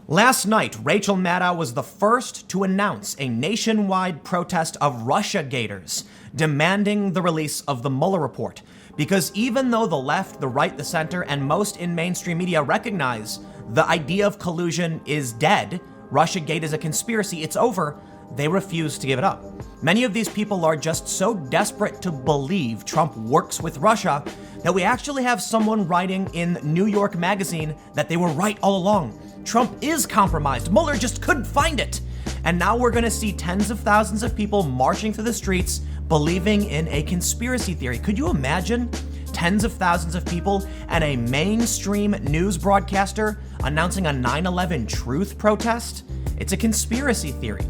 Last night, Rachel Maddow was the first to announce a nationwide protest of Russiagaters demanding the release of the Mueller report. Because even though the left, the right, the center, and most in mainstream media recognize the idea of collusion is dead, Russiagate is a conspiracy, it's over, they refuse to give it up. Many of these people are just so desperate to believe Trump works with Russia that we actually have someone writing in New York Magazine that they were right all along. Trump is compromised. Mueller just couldn't find it. And now we're going to see tens of thousands of people marching through the streets believing in a conspiracy theory. Could you imagine tens of thousands of people and a mainstream news broadcaster announcing a 9/11 truth protest? It's a conspiracy theory.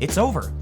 It's over.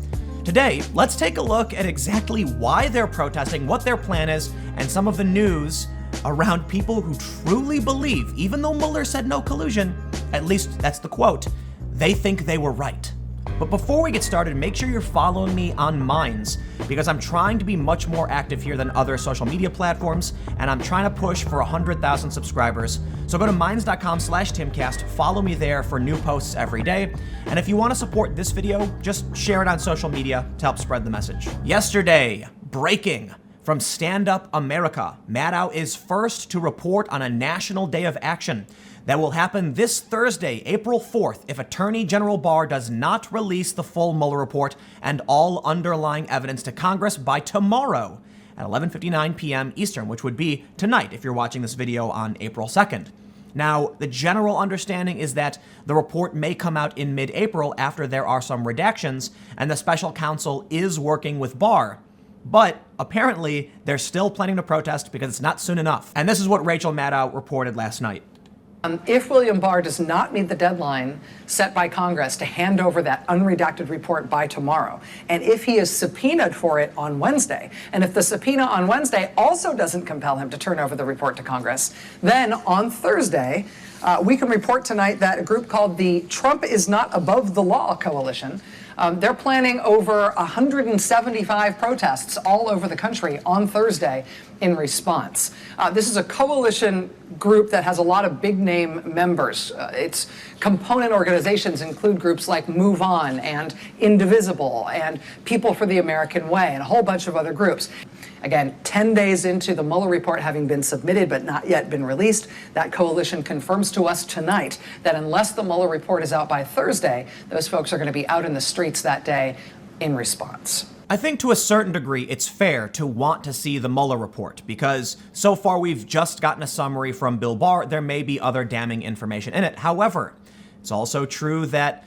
Today, let's take a look at exactly why they're protesting, what their plan is, and some of the news around people who truly believe, even though Mueller said no collusion, at least that's the quote, they think they were right. But before we get started, make sure you're following me on Minds, because I'm trying to be much more active here than other social media platforms, and I'm trying to push for 100,000 subscribers. So go to minds.com/Timcast, follow me there for new posts every day. And if you want to support this video, just share it on social media to help spread the message. Yesterday, breaking from Stand Up America, Maddow is first to report on a national day of action that will happen this Thursday, April 4th, if Attorney General Barr does not release the full Mueller report and all underlying evidence to Congress by tomorrow at 11:59 p.m. Eastern, which would be tonight if you're watching this video on April 2nd. Now, the general understanding is that the report may come out in mid-April after there are some redactions, and the special counsel is working with Barr. But apparently, they're still planning to protest because it's not soon enough. And this is what Rachel Maddow reported last night. If William Barr does not meet the deadline set by Congress to hand over that unredacted report by tomorrow, and if he is subpoenaed for it on Wednesday, and if the subpoena on Wednesday also doesn't compel him to turn over the report to Congress, then on Thursday, we can report tonight that a group called the Trump is Not Above the Law Coalition, they're planning over 175 protests all over the country on Thursday in response. This is a coalition group that has a lot of big name members. Its component organizations include groups like Move On and Indivisible and People for the American Way and a whole bunch of other groups. Again, 10 days into the Mueller report having been submitted but not yet been released, that coalition confirms to us tonight that unless the Mueller report is out by Thursday, those folks are going to be out in the streets that day in response. I think to a certain degree, it's fair to want to see the Mueller report because so far we've just gotten a summary from Bill Barr. There may be other damning information in it. However, it's also true that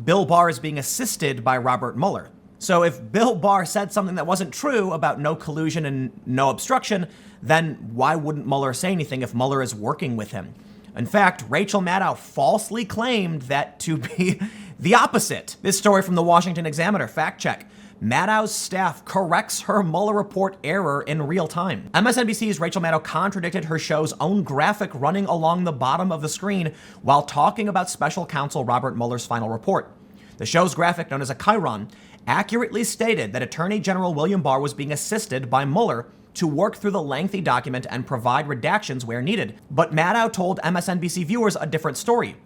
Bill Barr is being assisted by Robert Mueller. So if Bill Barr said something that wasn't true about no collusion and no obstruction, then why wouldn't Mueller say anything if Mueller is working with him? In fact, Rachel Maddow falsely claimed that to be the opposite. This story from the Washington Examiner, fact check. Maddow's staff corrects her Mueller report error in real time. MSNBC's Rachel Maddow contradicted her show's own graphic running along the bottom of the screen while talking about special counsel Robert Mueller's final report. The show's graphic, known as a chyron, accurately stated that Attorney General William Barr was being assisted by Mueller to work through the lengthy document and provide redactions where needed. But Maddow told MSNBC viewers a different story.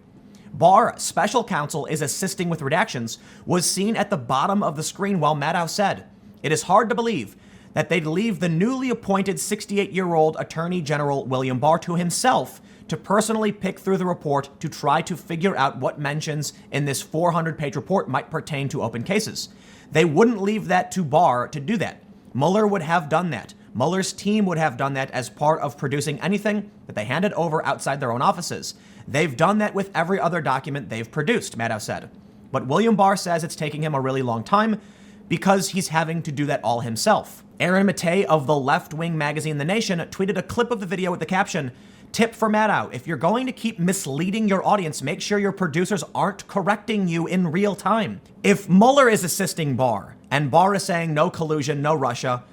Barr, special counsel, is assisting with redactions, was seen at the bottom of the screen while Maddow said, "It is hard to believe that they'd leave the newly appointed 68-year-old Attorney General William Barr to himself to personally pick through the report to try to figure out what mentions in this 400-page report might pertain to open cases. They wouldn't leave that to Barr to do that. Mueller would have done that. Mueller's team would have done that as part of producing anything that they handed over outside their own offices. They've done that with every other document they've produced," Maddow said. But William Barr says it's taking him a really long time because he's having to do that all himself. Aaron Matei of the left-wing magazine The Nation tweeted a clip of the video with the caption, "Tip for Maddow, if you're going to keep misleading your audience, make sure your producers aren't correcting you in real time." If Mueller is assisting Barr and Barr is saying no collusion, no Russia,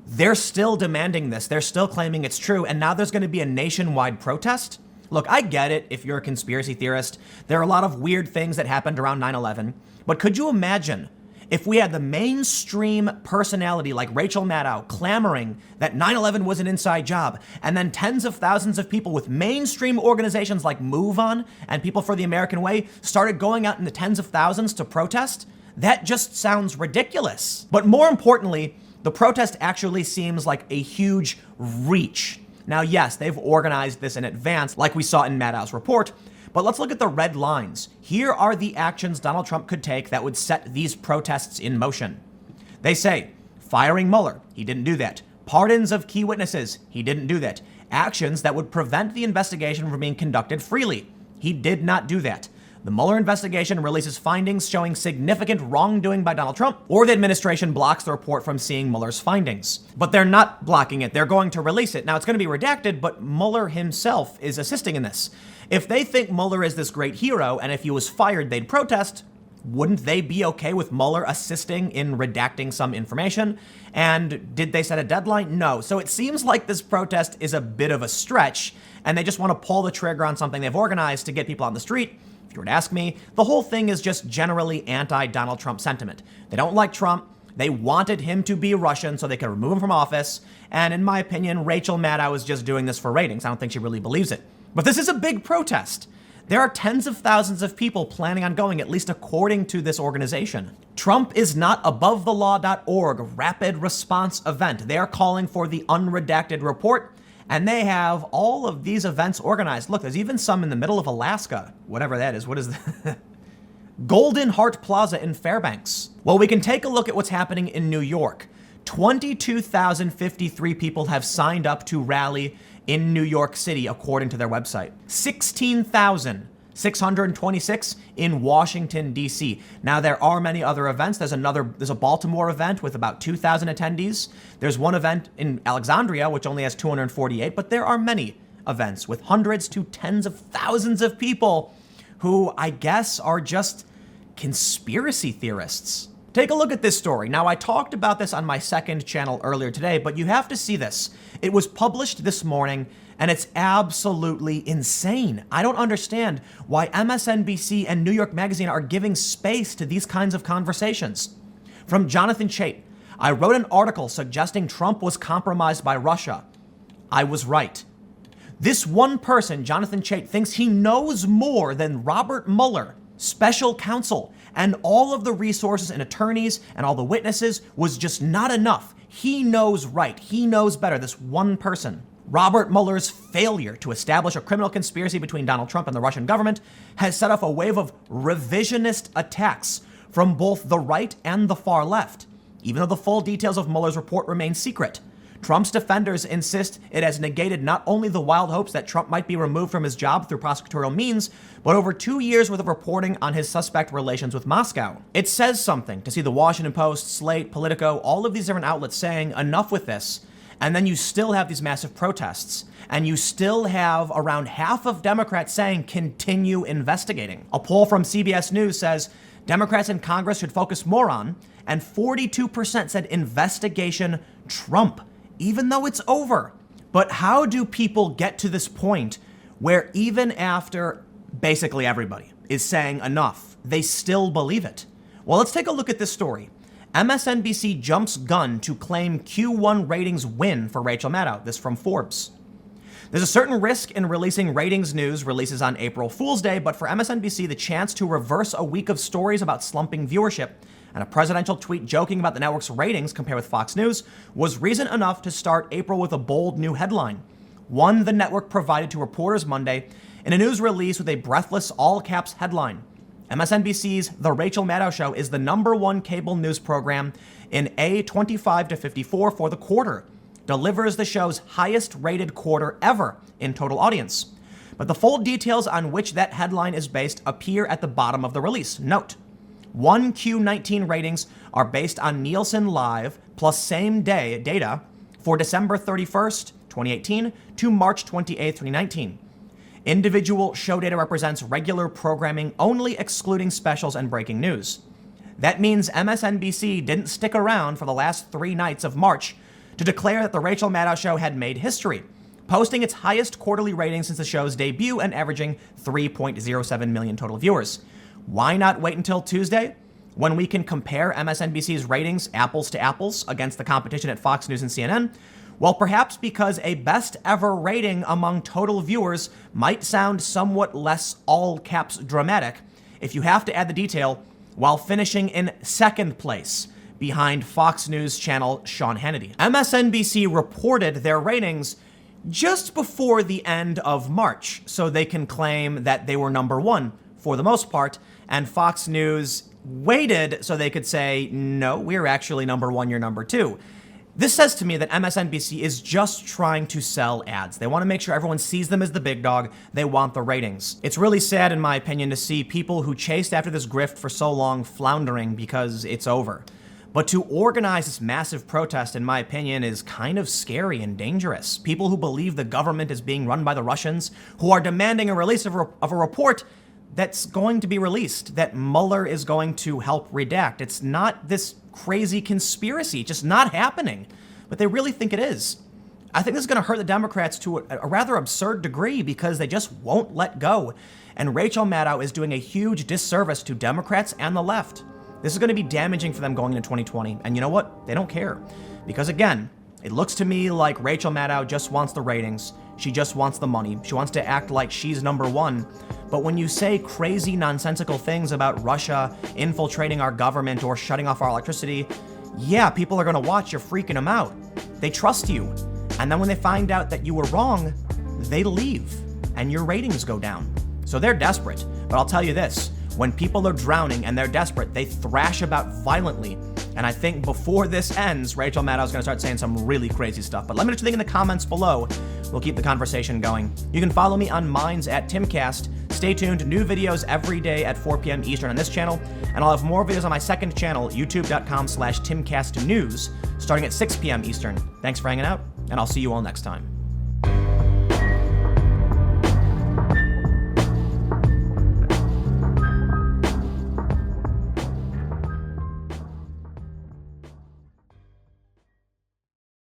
they're still demanding this. They're still claiming it's true. And now there's going to be a nationwide protest. Look, I get it if you're a conspiracy theorist. There are a lot of weird things that happened around 9/11. But could you imagine If we had the mainstream personality like Rachel Maddow clamoring that 9/11 was an inside job, and then tens of thousands of people with mainstream organizations like Move On and People for the American Way started going out in the tens of thousands to protest, that just sounds ridiculous. But more importantly, the protest actually seems like a huge reach. Now, yes, they've organized this in advance, like we saw in Maddow's report, but let's look at the red lines. Here are the actions Donald Trump could take that would set these protests in motion. They say, firing Mueller, he didn't do that. Pardons of key witnesses, he didn't do that. Actions that would prevent the investigation from being conducted freely, he did not do that. The Mueller investigation releases findings showing significant wrongdoing by Donald Trump, or the administration blocks the report from seeing Mueller's findings. But they're not blocking it. They're going to release it. Now, it's going to be redacted, but Mueller himself is assisting in this. If they think Mueller is this great hero, and if he was fired, they'd protest, wouldn't they be okay with Mueller assisting in redacting some information? And did they set a deadline? No. So it seems like this protest is a bit of a stretch, and they just want to pull the trigger on something they've organized to get people on the street. If you were to ask me, the whole thing is just generally anti-Donald Trump sentiment. They don't like Trump. They wanted him to be Russian so they could remove him from office. And in my opinion, Rachel Maddow is just doing this for ratings. I don't think she really believes it. But this is a big protest. There are tens of thousands of people planning on going, at least according to this organization. Trump is not abovethelaw.org rapid response event. They are calling for the unredacted report. And they have all of these events organized. Look, there's even some in the middle of Alaska, whatever that is. What is that? Golden Heart Plaza in Fairbanks. Well, we can take a look at what's happening in New York. 22,053 people have signed up to rally in New York City, according to their website. 16,626 in Washington, D.C. Now, there are many other events. There's a Baltimore event with about 2,000 attendees. There's one event in Alexandria, which only has 248, but there are many events with hundreds to tens of thousands of people who I guess are just conspiracy theorists. Take a look at this story. Now, I talked about this on my second channel earlier today, but you have to see this. It was published this morning, and it's absolutely insane. I don't understand why MSNBC and New York Magazine are giving space to these kinds of conversations. From Jonathan Chait, I wrote an article suggesting Trump was compromised by Russia. I was right. This one person, Jonathan Chait, thinks he knows more than Robert Mueller, special counsel, and all of the resources and attorneys and all the witnesses was just not enough. He knows right. He knows better. This one person. Robert Mueller's failure to establish a criminal conspiracy between Donald Trump and the Russian government has set off a wave of revisionist attacks from both the right and the far left, even though the full details of Mueller's report remain secret. Trump's defenders insist it has negated not only the wild hopes that Trump might be removed from his job through prosecutorial means, but over 2 years worth of reporting on his suspect relations with Moscow. It says something to see the Washington Post, Slate, Politico, all of these different outlets saying enough with this, and then you still have these massive protests, and you still have around half of Democrats saying continue investigating. A poll from CBS News says Democrats in Congress should focus more on, and 42% said investigation Trump, even though it's over. But how do people get to this point where even after basically everybody is saying enough, they still believe it? Well, let's take a look at this story. MSNBC jumps gun to claim Q1 ratings win for Rachel Maddow. This from Forbes. There's a certain risk in releasing ratings news releases on April Fool's Day, but for MSNBC, the chance to reverse a week of stories about slumping viewership and a presidential tweet joking about the network's ratings compared with Fox News was reason enough to start April with a bold new headline, one the network provided to reporters Monday in a news release with a breathless all-caps headline. MSNBC's The Rachel Maddow Show is the #1 cable news program in A25 to 54 for the quarter, delivers the show's highest-rated quarter ever in total audience. But the full details on which that headline is based appear at the bottom of the release. Note, 1Q19 ratings are based on Nielsen Live plus same-day data for December 31st, 2018 to March 28th, 2019. Individual show data represents regular programming only, excluding specials and breaking news. That means MSNBC didn't stick around for the last 3 nights of March to declare that The Rachel Maddow Show had made history, posting its highest quarterly rating since the show's debut and averaging 3.07 million total viewers. Why not wait until Tuesday? When we can compare MSNBC's ratings apples to apples against the competition at Fox News and CNN, well, perhaps because a best ever rating among total viewers might sound somewhat less all caps dramatic if you have to add the detail while finishing in second place behind Fox News channel Sean Hannity. MSNBC reported their ratings just before the end of March, so they can claim that they were number one for the most part, and Fox News waited so they could say, no, we're actually number one, you're number two. This says to me that MSNBC is just trying to sell ads. They want to make sure everyone sees them as the big dog. They want the ratings. It's really sad, in my opinion, to see people who chased after this grift for so long floundering because it's over. But to organize this massive protest, in my opinion, is kind of scary and dangerous. People who believe the government is being run by the Russians, who are demanding a release of a report that's going to be released, that Mueller is going to help redact. It's not this crazy conspiracy, just not happening. But they really think it is. I think this is going to hurt the Democrats to a rather absurd degree because they just won't let go. And Rachel Maddow is doing a huge disservice to Democrats and the left. This is going to be damaging for them going into 2020. And you know what? They don't care. Because again, it looks to me like Rachel Maddow just wants the ratings. She just wants the money. She wants to act like she's number one. But when you say crazy, nonsensical things about Russia infiltrating our government or shutting off our electricity, yeah, people are going to watch. You're freaking them out. They trust you. And then when they find out that you were wrong, they leave and your ratings go down. So they're desperate. But I'll tell you this. When people are drowning and they're desperate, they thrash about violently. And I think before this ends, Rachel Maddow is going to start saying some really crazy stuff. But let me know what you think in the comments below. We'll keep the conversation going. You can follow me on Minds at Timcast. Stay tuned. New videos every day at 4 p.m. Eastern on this channel. And I'll have more videos on my second channel, youtube.com/TimcastNews, starting at 6 p.m. Eastern. Thanks for hanging out, and I'll see you all next time.